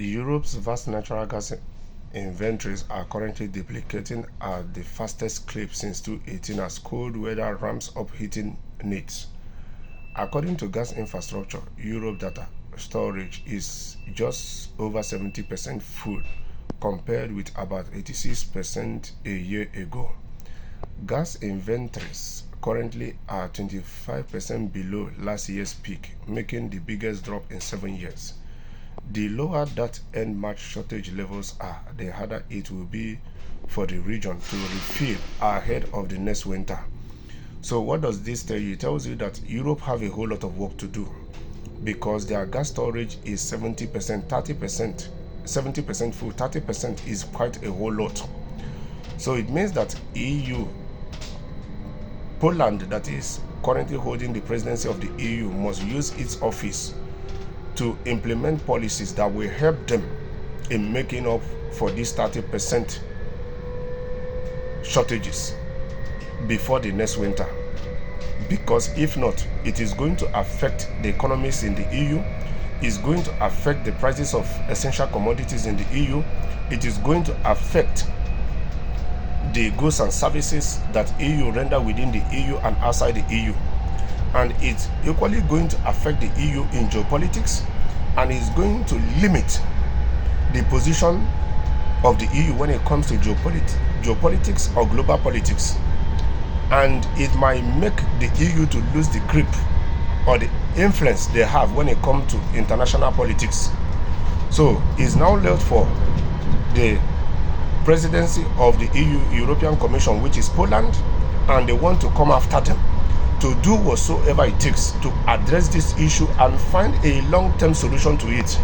Europe's vast natural gas inventories are currently depleting at the fastest clip since 2018 as cold weather ramps up heating needs. According to gas infrastructure, Europe data storage is just over 70% full, compared with about 86% a year ago. Gas inventories currently are 25% below last year's peak, making the biggest drop in 7 years. The lower that end March shortage levels are, the harder it will be for the region to refill ahead of the next winter. So what does this tell you? It tells you that Europe have a whole lot of work to do because their gas storage is 70%, 30%, 70% full, 30% is quite a whole lot. So it means that Poland, that is currently holding the presidency of the EU, must use its office to implement policies that will help them in making up for these 30% shortages before the next winter. Because if not, it is going to affect the economies in the EU, it's going to affect the prices of essential commodities in the EU, it is going to affect the goods and services that EU render within the EU and outside the EU. And it's equally going to affect the EU in geopolitics, and is going to limit the position of the EU when it comes to geopolitics or global politics. And it might make the EU to lose the grip or the influence they have when it comes to international politics. So it's now left for the presidency of the European Commission, which is Poland, and they want to come after them to do whatsoever it takes to address this issue and find a long-term solution to it.